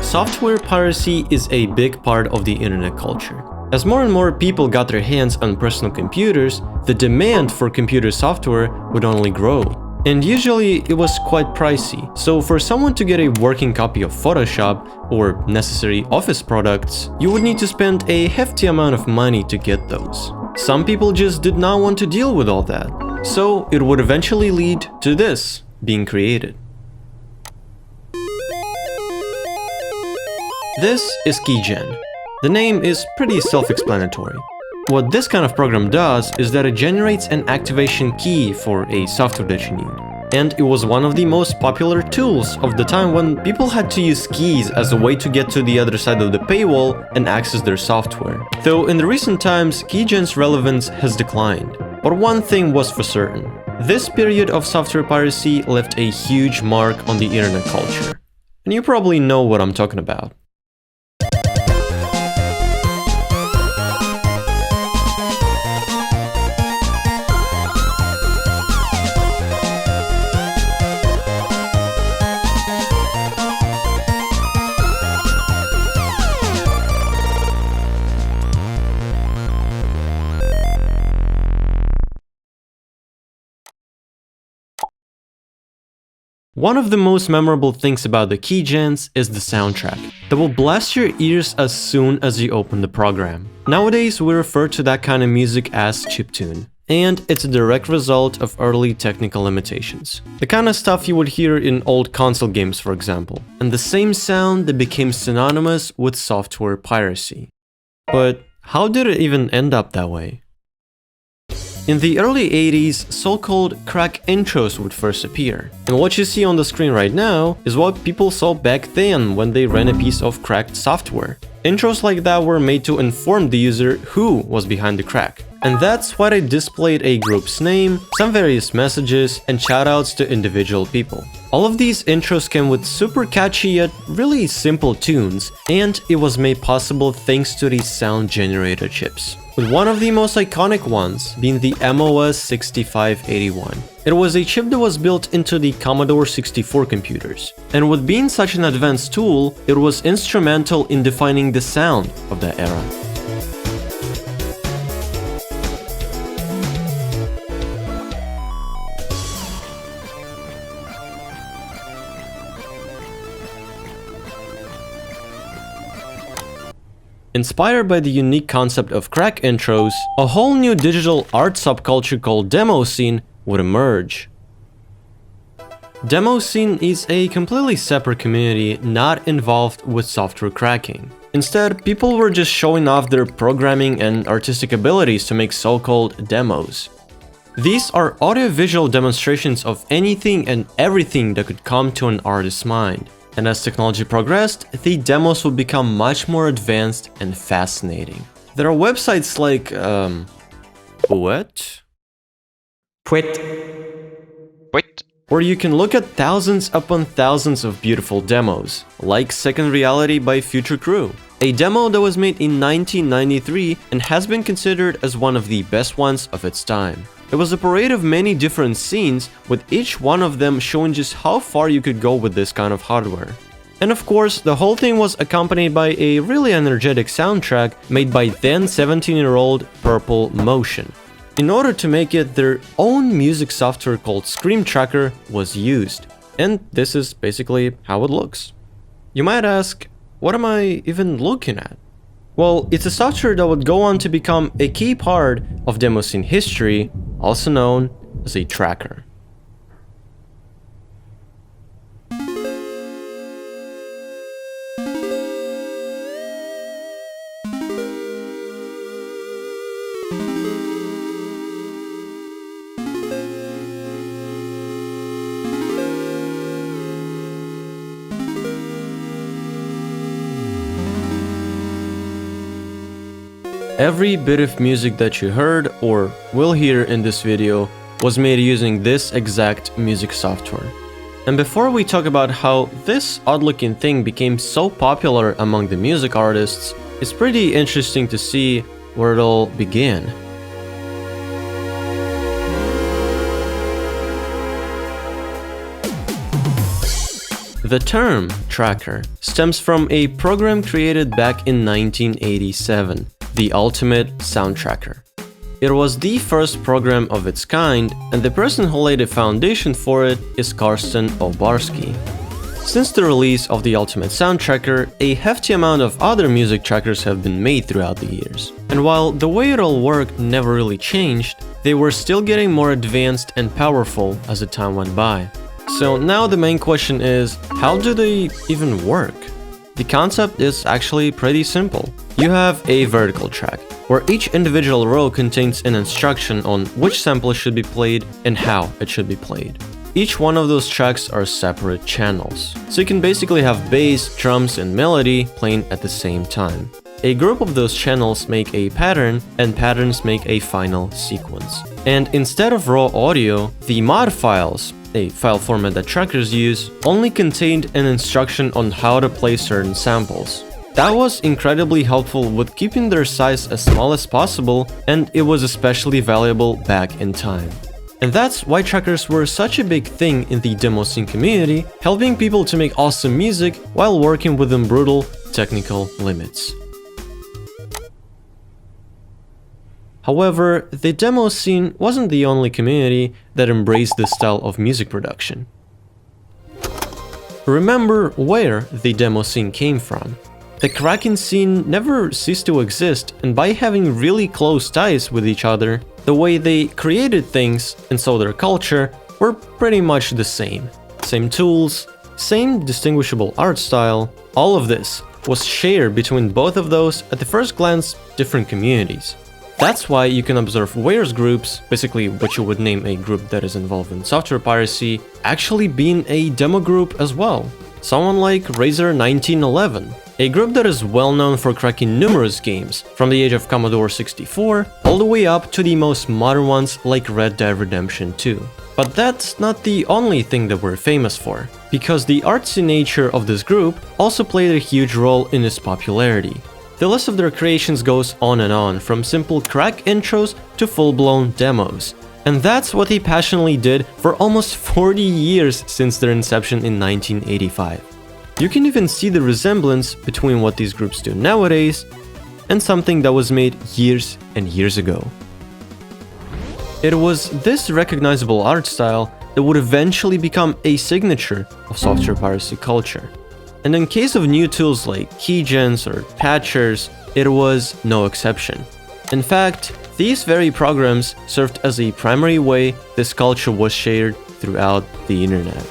Software piracy is a big part of the internet culture. As more and more people got their hands on personal computers, the demand for computer software would only grow. And usually it was quite pricey, so for someone to get a working copy of Photoshop or necessary office products, you would need to spend a hefty amount of money to get those. Some people just did not want to deal with all that, so it would eventually lead to this being created. This is keygen. The name is pretty self-explanatory. What this kind of program does is that it generates an activation key for a software that you need. And it was one of the most popular tools of the time when people had to use keys as a way to get to the other side of the paywall and access their software. Though in the recent times, keygen's relevance has declined. But one thing was for certain. This period of software piracy left a huge mark on the internet culture. And you probably know what I'm talking about. One of the most memorable things about the keygens is the soundtrack that will blast your ears as soon as you open the program. Nowadays, we refer to that kind of music as chiptune, and it's a direct result of early technical limitations. The kind of stuff you would hear in old console games, for example, and the same sound that became synonymous with software piracy. But how did it even end up that way? In the early 80s, so-called crack intros would first appear. And what you see on the screen right now is what people saw back then when they ran a piece of cracked software. Intros like that were made to inform the user who was behind the crack. And that's why they displayed a group's name, some various messages, and shoutouts to individual people. All of these intros came with super catchy yet really simple tunes, and it was made possible thanks to these sound generator chips, with one of the most iconic ones being the MOS 6581. It was a chip that was built into the Commodore 64 computers, and with being such an advanced tool, it was instrumental in defining the sound of that era. Inspired by the unique concept of crack intros, a whole new digital art subculture called demoscene would emerge. Demoscene is a completely separate community not involved with software cracking. Instead, people were just showing off their programming and artistic abilities to make so-called demos. These are audio-visual demonstrations of anything and everything that could come to an artist's mind. And as technology progressed, the demos would become much more advanced and fascinating. There are websites like, what? Wait. Where you can look at thousands upon thousands of beautiful demos, like Second Reality by Future Crew, a demo that was made in 1993 and has been considered as one of the best ones of its time. It was a parade of many different scenes, with each one of them showing just how far you could go with this kind of hardware. And of course, the whole thing was accompanied by a really energetic soundtrack made by then 17-year-old Purple Motion. In order to make it, their own music software called Scream Tracker was used. And this is basically how it looks. You might ask, what am I even looking at? Well, it's a software that would go on to become a key part of demoscene history, also known as a tracker. Every bit of music that you heard or will hear in this video was made using this exact music software. And before we talk about how this odd-looking thing became so popular among the music artists, it's pretty interesting to see where it all began. The term tracker stems from a program created back in 1987, the Ultimate Soundtracker. It was the first program of its kind, and the person who laid the foundation for it is Karsten Obarski. Since the release of the Ultimate Soundtracker, a hefty amount of other music trackers have been made throughout the years. And while the way it all worked never really changed, they were still getting more advanced and powerful as the time went by. So now the main question is, how do they even work? The concept is actually pretty simple. You have a vertical track, where each individual row contains an instruction on which sample should be played and how it should be played. Each one of those tracks are separate channels, so you can basically have bass, drums, and melody playing at the same time. A group of those channels make a pattern, and patterns make a final sequence. And instead of raw audio, the mod files, a file format that trackers use, only contained an instruction on how to play certain samples. That was incredibly helpful with keeping their size as small as possible, and it was especially valuable back in time. And that's why trackers were such a big thing in the demoscene community, helping people to make awesome music while working within brutal technical limits. However, the demoscene wasn't the only community that embraced this style of music production. Remember where the demoscene came from. The cracking scene never ceased to exist, and by having really close ties with each other, the way they created things and saw their culture were pretty much the same. Same tools, same distinguishable art style, all of this was shared between both of those at the first glance different communities. That's why you can observe Ware's groups, basically what you would name a group that is involved in software piracy, actually being a demo group as well. Someone like Razor1911, a group that is well known for cracking numerous games, from the age of Commodore 64 all the way up to the most modern ones like Red Dead Redemption 2. But that's not the only thing that we're famous for, because the artsy nature of this group also played a huge role in its popularity. The list of their creations goes on and on, from simple crack intros to full-blown demos. And that's what they passionately did for almost 40 years since their inception in 1985. You can even see the resemblance between what these groups do nowadays and something that was made years and years ago. It was this recognizable art style that would eventually become a signature of software piracy culture. And in case of new tools like keygens or patchers, it was no exception. In fact, these very programs served as a primary way this culture was shared throughout the internet.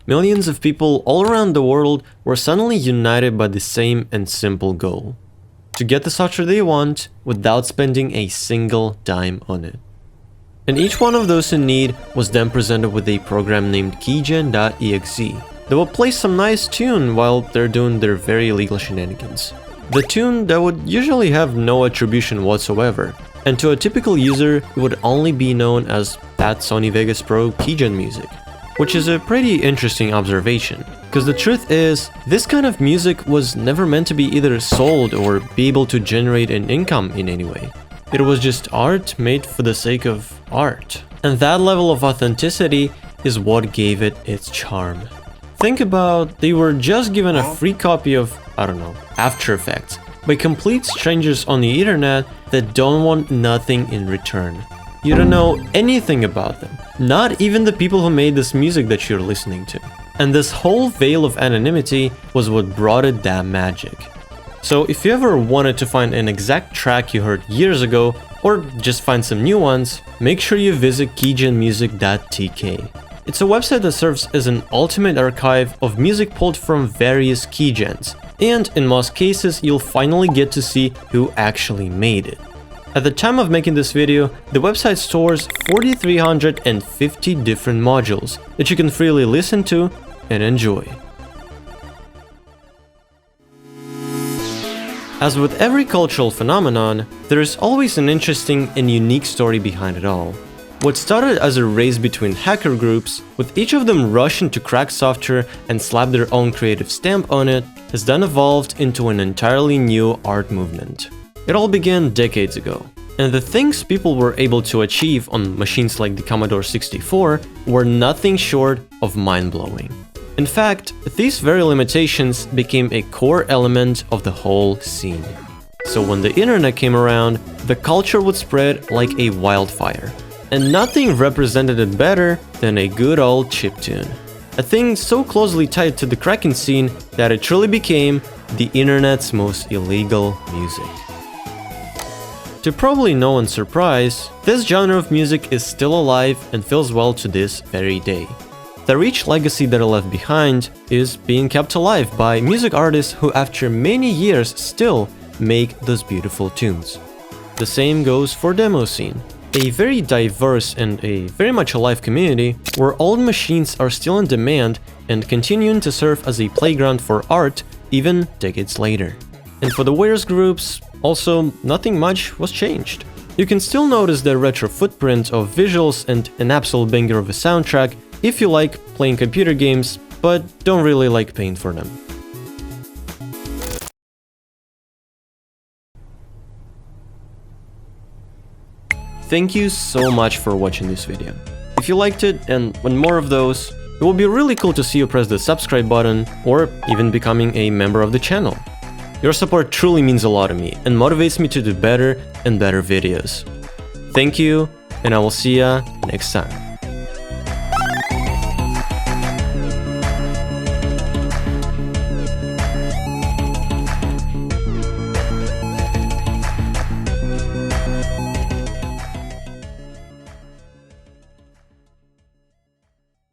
Millions of people all around the world were suddenly united by the same and simple goal: to get the software they want without spending a single dime on it. And each one of those in need was then presented with a program named keygen.exe that will play some nice tune while they're doing their very illegal shenanigans. The tune that would usually have no attribution whatsoever, and to a typical user it would only be known as that Sony Vegas Pro keygen music. Which is a pretty interesting observation, because the truth is, this kind of music was never meant to be either sold or be able to generate an income in any way. It was just art made for the sake of art. And that level of authenticity is what gave it its charm. Think about, they were just given a free copy of, I don't know, After Effects by complete strangers on the internet that don't want nothing in return. You don't know anything about them, not even the people who made this music that you're listening to. And this whole veil of anonymity was what brought it that magic. So if you ever wanted to find an exact track you heard years ago, or just find some new ones, make sure you visit keygenmusic.tk. It's a website that serves as an ultimate archive of music pulled from various keygens, and in most cases you'll finally get to see who actually made it. At the time of making this video, the website stores 4,350 different modules that you can freely listen to and enjoy. As with every cultural phenomenon, there is always an interesting and unique story behind it all. What started as a race between hacker groups, with each of them rushing to crack software and slap their own creative stamp on it, has then evolved into an entirely new art movement. It all began decades ago, And the things people were able to achieve on machines like the Commodore 64 were nothing short of mind-blowing. In fact, these very limitations became a core element of the whole scene. So when the internet came around, the culture would spread like a wildfire. And nothing represented it better than a good old chiptune. A thing so closely tied to the cracking scene that it truly became the internet's most illegal music. To probably no one's surprise, this genre of music is still alive and feels well to this very day. The rich legacy that it left behind is being kept alive by music artists who after many years still make those beautiful tunes. The same goes for demoscene, a very diverse and a very much alive community where old machines are still in demand and continuing to serve as a playground for art even decades later. And for the Wares groups, also nothing much was changed. You can still notice the retro footprint of visuals and an absolute banger of a soundtrack if you like playing computer games but don't really like paying for them. Thank you so much for watching this video. If you liked it and want more of those, it would be really cool to see you press the subscribe button or even becoming a member of the channel. Your support truly means a lot to me and motivates me to do better and better videos. Thank you, and I will see ya next time.